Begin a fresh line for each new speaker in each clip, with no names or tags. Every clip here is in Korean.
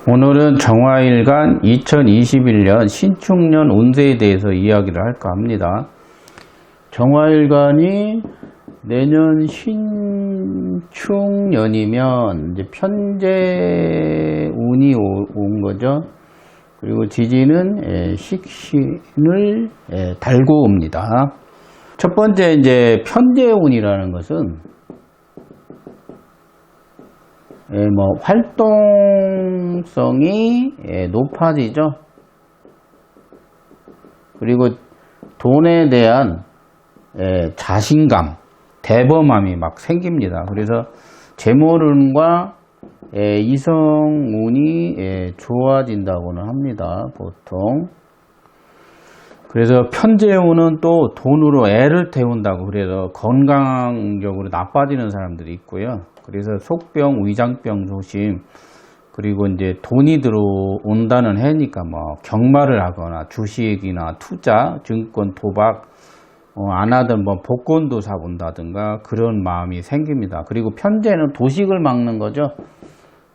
오늘은 정화일간 2021년 신축년 운세에 대해서 이야기를 할까 합니다. 정화일간이 내년 신축년이면 이제 편재 운이 온 거죠. 그리고 지지는 식신을 달고 옵니다. 첫 번째 이제 편재 운이라는 것은 활동성이 높아지죠. 그리고 돈에 대한 자신감, 대범함이 막 생깁니다. 그래서 재물운과 이성운이 좋아진다고는 합니다. 보통. 그래서 편재운은 또 돈으로 애를 태운다고 그래서 건강적으로 나빠지는 사람들이 있고요. 그래서 속병, 위장병 조심. 그리고 이제 돈이 들어온다는 해니까 경마를 하거나 주식이나 투자, 증권, 도박 안 하던 복권도 사본다든가 그런 마음이 생깁니다. 그리고 편재는 도식을 막는 거죠.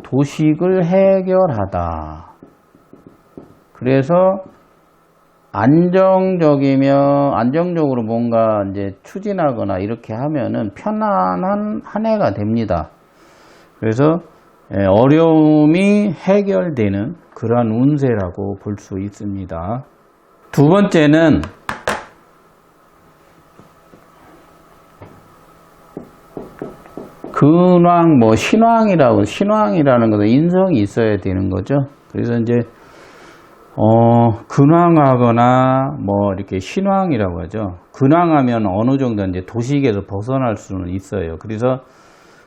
도식을 해결하다. 그래서 안정적으로 뭔가 이제 추진하거나 이렇게 하면은 편안한 한 해가 됩니다. 그래서 어려움이 해결되는 그러한 운세라고 볼 수 있습니다. 두 번째는 근황, 신황이라는 것은 인성이 있어야 되는 거죠. 그래서 이제 근황하거나 이렇게 신황이라고 하죠. 근황하면 어느 정도 이제 도식에서 벗어날 수는 있어요. 그래서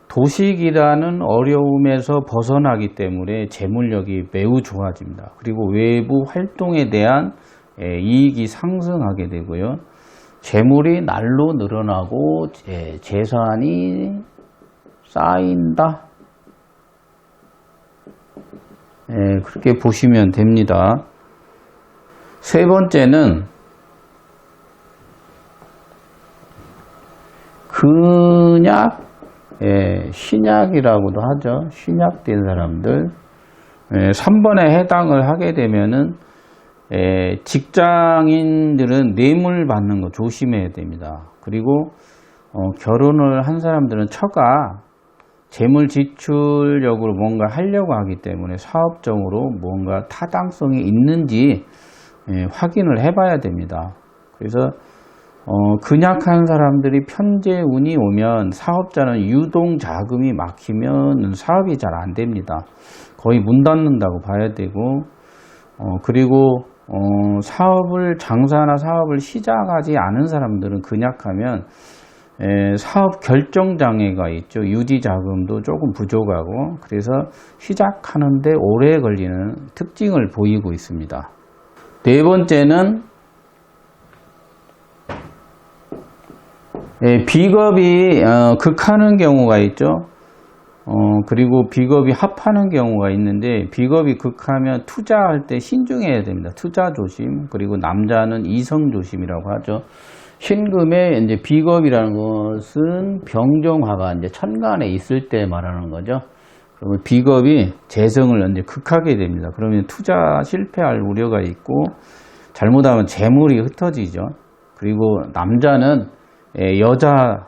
도식이라는 어려움에서 벗어나기 때문에 재물력이 매우 좋아집니다. 그리고 외부 활동에 대한 이익이 상승하게 되고요. 재물이 날로 늘어나고 재산이 쌓인다. 그렇게 보시면 됩니다. 세 번째는 근약, 신약이라고도 하죠. 신약된 사람들. 3번에 해당을 하게 되면은 직장인들은 뇌물 받는 거 조심해야 됩니다. 그리고 결혼을 한 사람들은 처가 재물 지출력으로 뭔가 하려고 하기 때문에 사업적으로 뭔가 타당성이 있는지 확인을 해봐야 됩니다. 그래서 근약한 사람들이 편재운이 오면 사업자는 유동 자금이 막히면 사업이 잘 안 됩니다. 거의 문 닫는다고 봐야 되고 그리고 장사나 사업을 시작하지 않은 사람들은 근약하면 사업 결정 장애가 있죠. 유지 자금도 조금 부족하고 그래서 시작하는데 오래 걸리는 특징을 보이고 있습니다. 네 번째는 비겁이 극하는 경우가 있죠. 그리고 비겁이 합하는 경우가 있는데 비겁이 극하면 투자할 때 신중해야 됩니다. 투자 조심. 그리고 남자는 이성 조심이라고 하죠. 신금에 이제 비겁이라는 것은 병정화가 이제 천간에 있을 때 말하는 거죠. 그러면 비겁이 재성을 이제 극하게 됩니다. 그러면 투자 실패할 우려가 있고 잘못하면 재물이 흩어지죠. 그리고 남자는 여자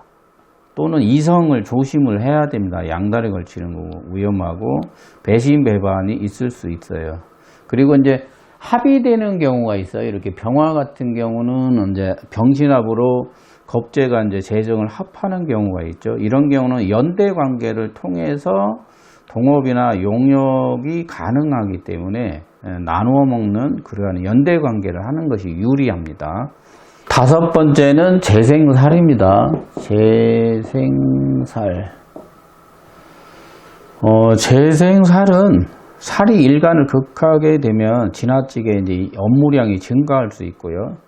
또는 이성을 조심을 해야 됩니다. 양다리 걸치는 거 위험하고 배신 배반이 있을 수 있어요. 그리고 이제 합의되는 경우가 있어요. 이렇게 병화 같은 경우는 이제 병신합으로 겁재가 이제 재정을 합하는 경우가 있죠. 이런 경우는 연대 관계를 통해서 동업이나 용역이 가능하기 때문에 나누어 먹는 그러한 연대 관계를 하는 것이 유리합니다. 다섯 번째는 재생살입니다. 재생살. 재생살은 살이 일간을 극하게 되면 지나치게 이제 업무량이 증가할 수 있고요.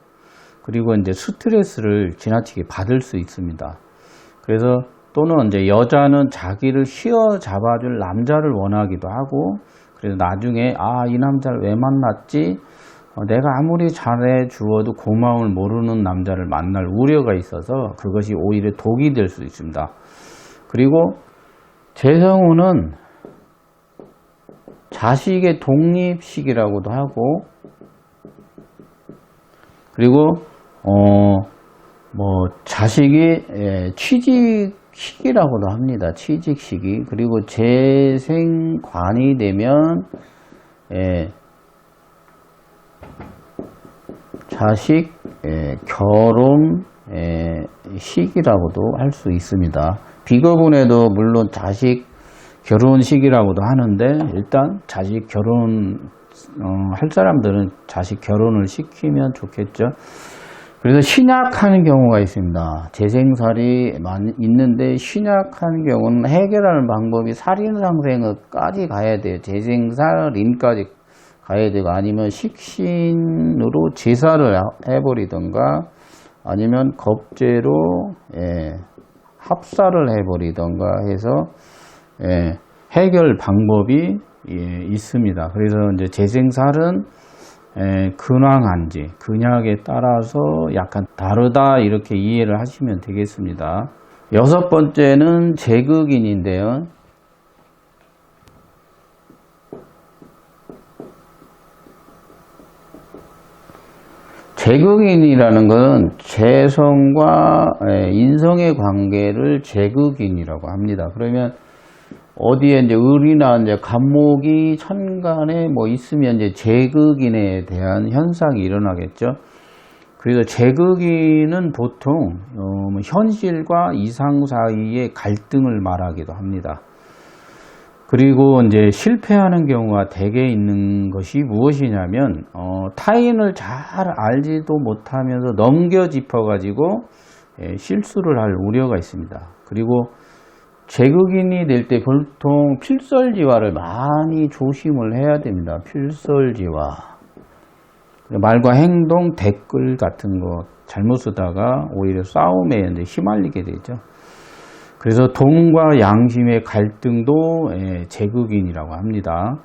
그리고 이제 스트레스를 지나치게 받을 수 있습니다. 그래서 또는 이제 여자는 자기를 휘어잡아줄 남자를 원하기도 하고, 그래서 나중에 이 남자를 왜 만났지? 내가 아무리 잘해 주어도 고마움을 모르는 남자를 만날 우려가 있어서 그것이 오히려 독이 될 수 있습니다. 그리고 재성운은 자식의 독립식이라고도 하고, 그리고 자식이 취직식이라고도 합니다. 취직식이. 그리고 재생관이 되면 자식 결혼 식이라고도 할 수 있습니다. 비거분에도 물론 자식 결혼식이라고도 하는데, 일단 자식 결혼 할 사람들은 자식 결혼을 시키면 좋겠죠. 그래서 신약하는 경우가 있습니다. 재생살이 많이 있는데, 신약하는 경우는 해결하는 방법이 살인상생까지 가야 돼요. 재생살인까지 가야 되고, 아니면 식신으로 제사를 해버리던가, 아니면 겁제로 합사를 해버리던가 해서 해결 방법이 있습니다. 그래서 이제 재생살은 근황한지 근약에 따라서 약간 다르다, 이렇게 이해를 하시면 되겠습니다. 여섯 번째는 재극인인데요. 재극인이라는 것은 재성과 인성의 관계를 재극인이라고 합니다. 그러면 어디에 이제 을이나 이제 간목이 천간에 있으면 이제 재극인에 대한 현상이 일어나겠죠. 그래서 재극인은 보통 현실과 이상 사이의 갈등을 말하기도 합니다. 그리고 이제 실패하는 경우가 대개 있는 것이 무엇이냐면, 타인을 잘 알지도 못하면서 넘겨 짚어가지고 실수를 할 우려가 있습니다. 그리고 재극인이 될 때 보통 필설지화를 많이 조심을 해야 됩니다. 필설지화. 말과 행동, 댓글 같은 거 잘못 쓰다가 오히려 싸움에 이제 휘말리게 되죠. 그래서 돈과 양심의 갈등도 재극인이라고 합니다.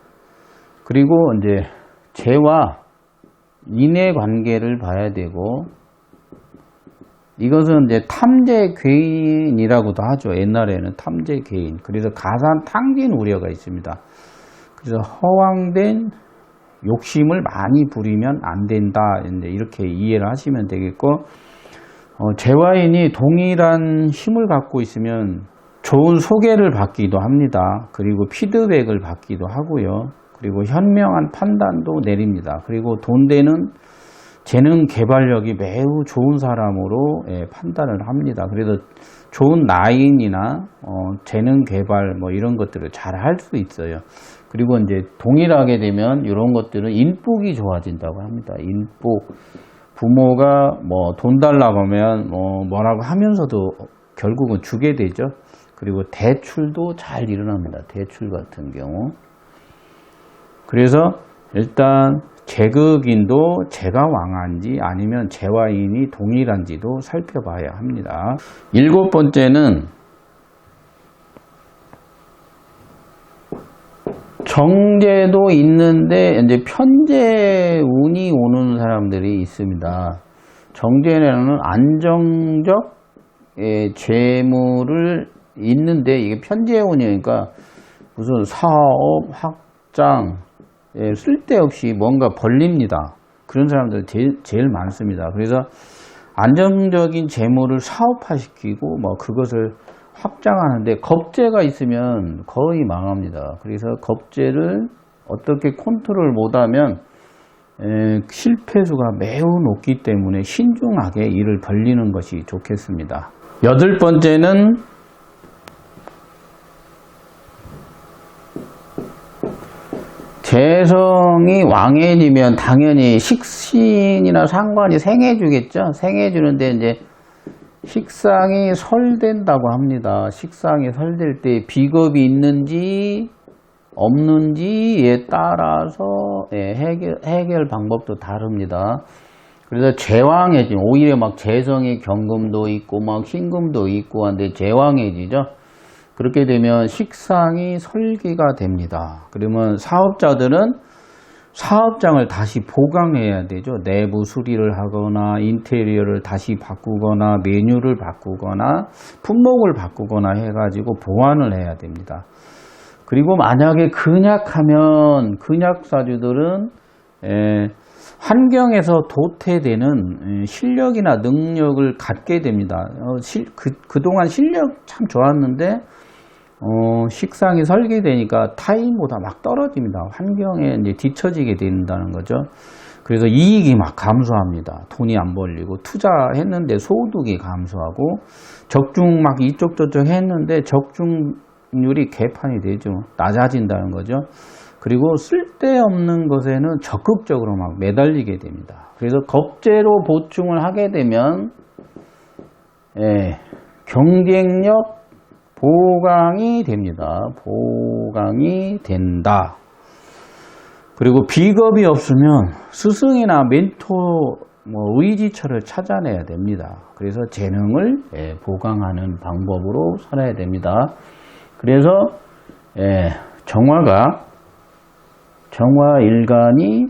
그리고 이제 재와 인의 관계를 봐야 되고, 이것은 이제 탐재괴인이라고도 하죠. 옛날에는 탐재괴인. 그래서 가산탕진 우려가 있습니다. 그래서 허황된 욕심을 많이 부리면 안 된다, 이렇게 이해를 하시면 되겠고, 재화인이 동일한 힘을 갖고 있으면 좋은 소개를 받기도 합니다. 그리고 피드백을 받기도 하고요. 그리고 현명한 판단도 내립니다. 그리고 돈되는 재능 개발력이 매우 좋은 사람으로 판단을 합니다. 그래서 좋은 라인이나 재능 개발 이런 것들을 잘 할 수 있어요. 그리고 이제 동일하게 되면 이런 것들은 인복이 좋아진다고 합니다. 인복. 부모가 돈 달라고 하면 뭐라고 하면서도 결국은 주게 되죠. 그리고 대출도 잘 일어납니다. 대출 같은 경우. 그래서 일단 재극인도 재가 왕한지 아니면 재화인이 동일한지도 살펴봐야 합니다. 일곱 번째는 정제도 있는데 이제 편재 운이 오는 사람들이 있습니다. 정제는 안정적 재물을 있는데, 이게 편재 운이니까 무슨 사업, 확장, 쓸데없이 뭔가 벌립니다. 그런 사람들 제일 많습니다. 그래서 안정적인 재물을 사업화시키고 그것을 확장하는데 겁재가 있으면 거의 망합니다. 그래서 겁재를 어떻게 컨트롤 못하면 실패수가 매우 높기 때문에 신중하게 일을 벌리는 것이 좋겠습니다. 여덟 번째는 재성이 왕해지면 당연히 식신이나 상관이 생해주겠죠. 생해주는데 이제 식상이 설된다고 합니다. 식상이 설될 때 비겁이 있는지 없는지에 따라서 해결 방법도 다릅니다. 그래서 재왕해지, 오히려 재성의 경금도 있고 신금도 있고 한데 재왕해지죠. 그렇게 되면 식상이 설계가 됩니다. 그러면 사업자들은 사업장을 다시 보강해야 되죠. 내부 수리를 하거나 인테리어를 다시 바꾸거나 메뉴를 바꾸거나 품목을 바꾸거나 해가지고 보완을 해야 됩니다. 그리고 만약에 근약하면 근약사주들은 환경에서 도태되는 실력이나 능력을 갖게 됩니다. 그동안 실력 참 좋았는데 식상이 설계되니까 타인보다 막 떨어집니다. 환경에 이제 뒤처지게 된다는 거죠. 그래서 이익이 막 감소합니다. 돈이 안 벌리고 투자했는데 소득이 감소하고 적중 막 이쪽 저쪽 했는데 적중률이 개판이 되죠. 낮아진다는 거죠. 그리고 쓸데없는 것에는 적극적으로 막 매달리게 됩니다. 그래서 겁재로 보충을 하게 되면 경쟁력 보강이 됩니다. 보강이 된다. 그리고 비겁이 없으면 스승이나 멘토, 의지처를 찾아내야 됩니다. 그래서 재능을 보강하는 방법으로 살아야 됩니다. 그래서 정화일간이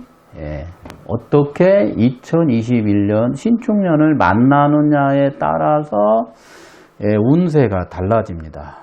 어떻게 2021년 신축년을 만나느냐에 따라서 운세가 달라집니다.